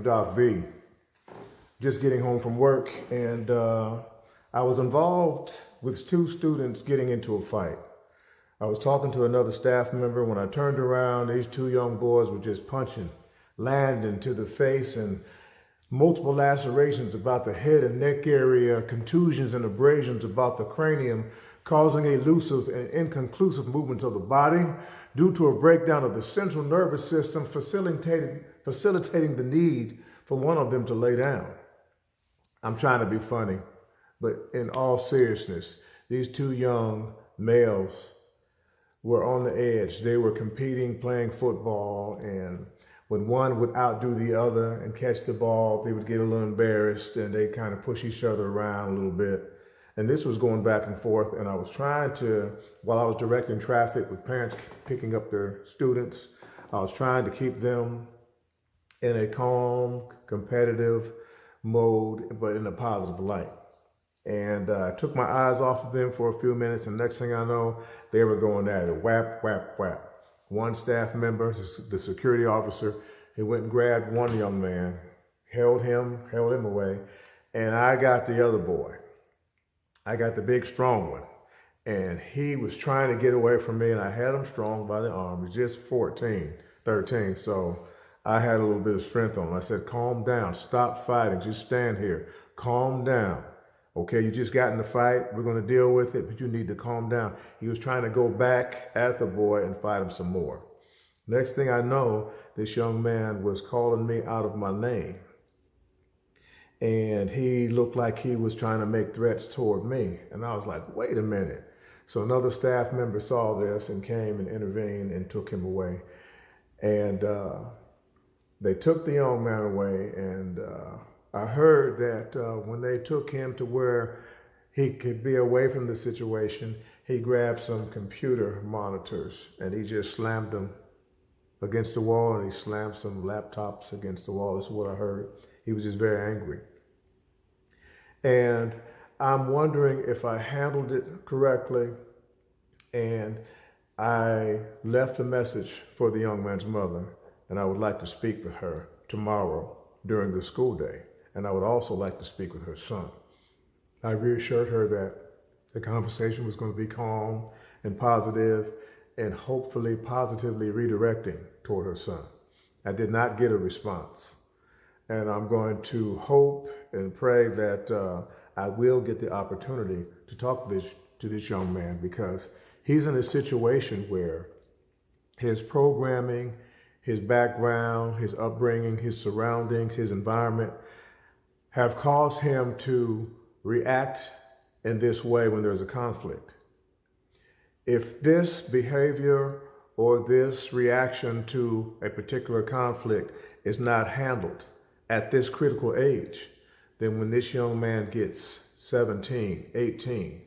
Doc V. Just getting home from work, and I was involved with two students getting into a fight. I was talking to another staff member. When I turned around, these two young boys were just punching, landing to the face, and multiple lacerations about the head and neck area, contusions and abrasions about the cranium, causing elusive and inconclusive movements of the body due to a breakdown of the central nervous system, facilitating the need for one of them to lay down. I'm trying to be funny, but in all seriousness, these two young males were on the edge. They were competing, playing football, and when one would outdo the other and catch the ball, they would get a little embarrassed and they kind of push each other around a little bit. And this was going back and forth, and I was trying to, while I was directing traffic with parents picking up their students, I was trying to keep them in a calm, competitive mode, but in a positive light. And I took my eyes off of them for a few minutes, and next thing I know, they were going at it, whap, whap, whap. One staff member, the security officer, he went and grabbed one young man, held him away, and I got the other boy. I got the big, strong one, and he was trying to get away from me, and I had him strong by the arm. He's just 14, 13, so I had a little bit of strength on him. I said, calm down, stop fighting, just stand here, calm down. Okay, you just got in the fight, we're gonna deal with it, but you need to calm down. He was trying to go back at the boy and fight him some more. Next thing I know, this young man was calling me out of my name. And he looked like he was trying to make threats toward me. And I was like, wait a minute. So another staff member saw this and came and intervened and took him away. And they took the young man away, and I heard that when they took him to where he could be away from the situation, he grabbed some computer monitors and he just slammed them against the wall, and he slammed some laptops against the wall. This is what I heard. He was just very angry. And I'm wondering if I handled it correctly, and I left a message for the young man's mother, and I would like to speak with her tomorrow during the school day. And I would also like to speak with her son. I reassured her that the conversation was going to be calm and positive, and hopefully positively redirecting toward her son. I did not get a response. And I'm going to hope and pray that I will get the opportunity to talk to this young man, because he's in a situation where his programming, his background, his upbringing, his surroundings, his environment have caused him to react in this way when there's a conflict. If this behavior or this reaction to a particular conflict is not handled at this critical age, then when this young man gets 17, 18,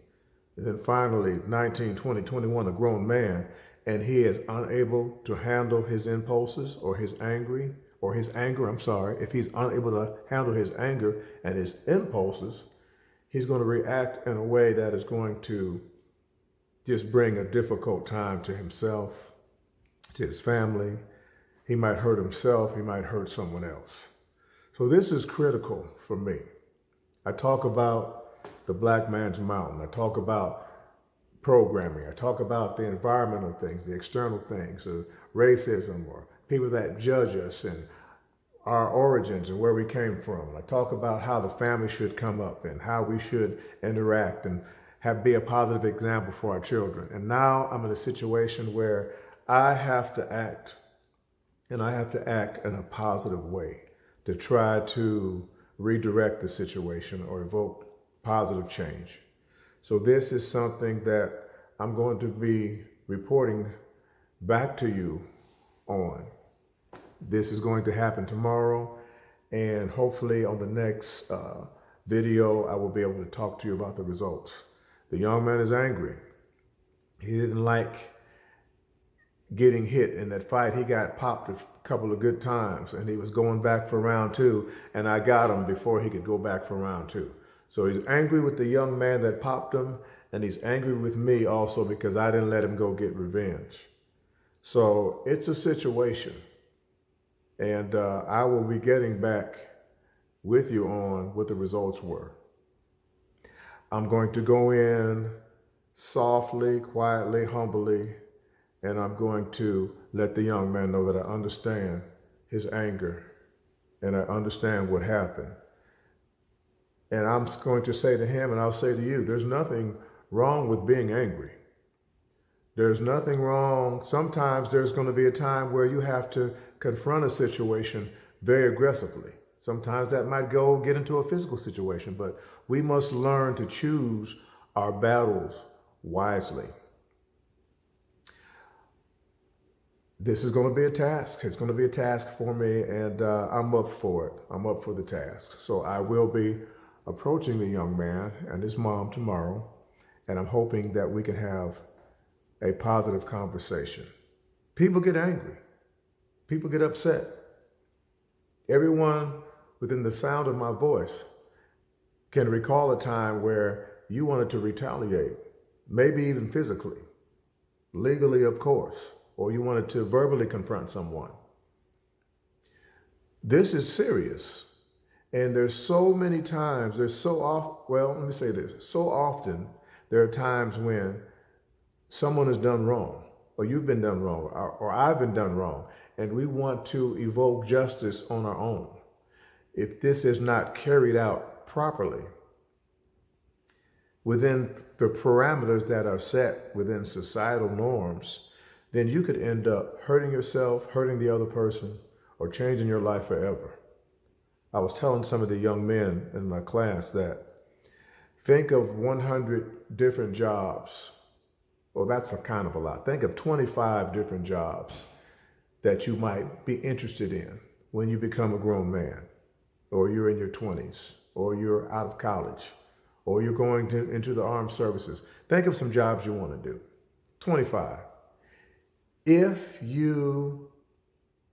and then finally 19, 20, 21, a grown man, and he is unable to handle his impulses or his anger, if he's unable to handle his anger and his impulses, he's going to react in a way that is going to just bring a difficult time to himself, to his family. He might hurt himself, he might hurt someone else. So this is critical for me. I talk about the black man's mountain. I talk about programming. I talk about the environmental things, the external things, racism, or people that judge us and our origins and where we came from. I talk about how the family should come up and how we should interact and be a positive example for our children. And now I'm in a situation where I have to act, and I have to act in a positive way to try to redirect the situation or evoke positive change. So this is something that I'm going to be reporting back to you on. This is going to happen tomorrow, and hopefully on the next video, I will be able to talk to you about the results. The young man is angry. He didn't like getting hit in that fight. He got popped a couple of good times, and he was going back for round two, and I got him before he could go back for round two. So he's angry with the young man that popped him, and he's angry with me also because I didn't let him go get revenge. So it's a situation. And I will be getting back with you on what the results were. I'm going to go in softly, quietly, humbly, and I'm going to let the young man know that I understand his anger and I understand what happened. And I'm going to say to him, and I'll say to you, there's nothing wrong with being angry. There's nothing wrong. Sometimes there's going to be a time where you have to confront a situation very aggressively. Sometimes that might get into a physical situation, but we must learn to choose our battles wisely. This is going to be a task. It's going to be a task for me, and I'm up for it. I'm up for the task. So I will be approaching the young man and his mom tomorrow, and I'm hoping that we can have a positive conversation. People get angry. People get upset. Everyone within the sound of my voice can recall a time where you wanted to retaliate, maybe even physically, legally, of course, or you wanted to verbally confront someone. This is serious. And there's so many times, so often there are times when someone has done wrong, or you've been done wrong, or I've been done wrong, and we want to evoke justice on our own. If this is not carried out properly within the parameters that are set within societal norms, then you could end up hurting yourself, hurting the other person, or changing your life forever. I was telling some of the young men in my class that think of 100 different jobs. Well, that's a kind of a lot. Think of 25 different jobs that you might be interested in when you become a grown man, or you're in your 20s, or you're out of college, or you're going into the armed services. Think of some jobs you want to do. 25. If you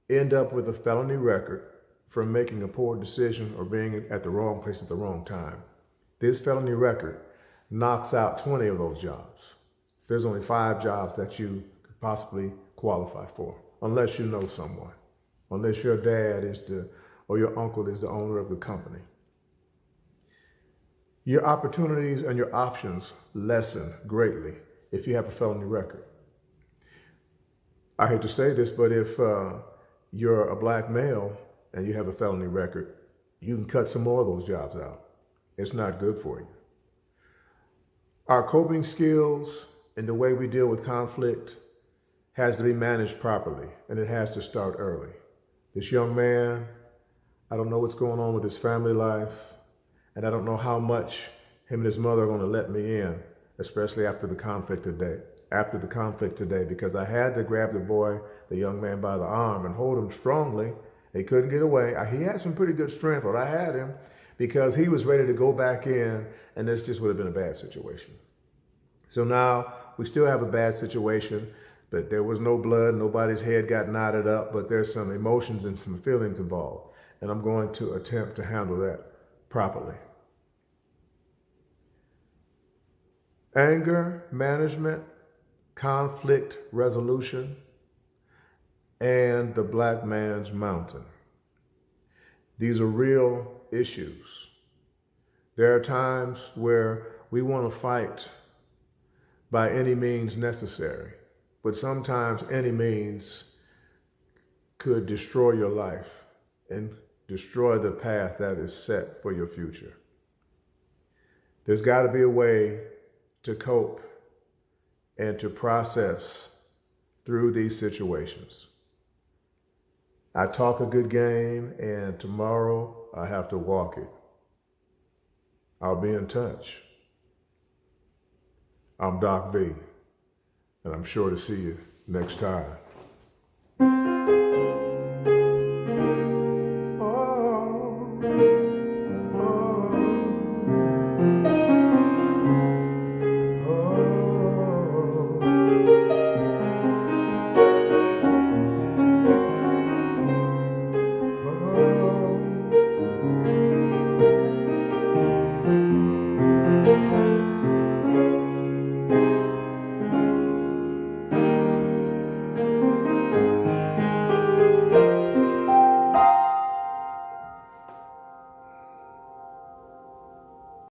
end up with a felony record from making a poor decision or being at the wrong place at the wrong time, this felony record knocks out 20 of those jobs. There's only 5 jobs that you could possibly qualify for, unless you know someone, unless your dad or your uncle is the owner of the company. Your opportunities and your options lessen greatly if you have a felony record. I hate to say this, but if you're a black male and you have a felony record, you can cut some more of those jobs out. It's not good for you. Our coping skills and the way we deal with conflict has to be managed properly, and it has to start early. This young man, I don't know what's going on with his family life, and I don't know how much him and his mother are going to let me in, especially after the conflict today, because I had to grab the young man by the arm and hold him strongly. He couldn't get away. He had some pretty good strength, but I had him because he was ready to go back in, and this just would have been a bad situation. So now we still have a bad situation, but there was no blood. Nobody's head got knotted up, but there's some emotions and some feelings involved, and I'm going to attempt to handle that properly. Anger management, conflict resolution, and the black man's mountain. These are real issues. There are times where we want to fight by any means necessary, but sometimes any means could destroy your life and destroy the path that is set for your future. There's got to be a way to cope and to process through these situations. I talk a good game, and tomorrow I have to walk it. I'll be in touch. I'm Doc V, and I'm sure to see you next time.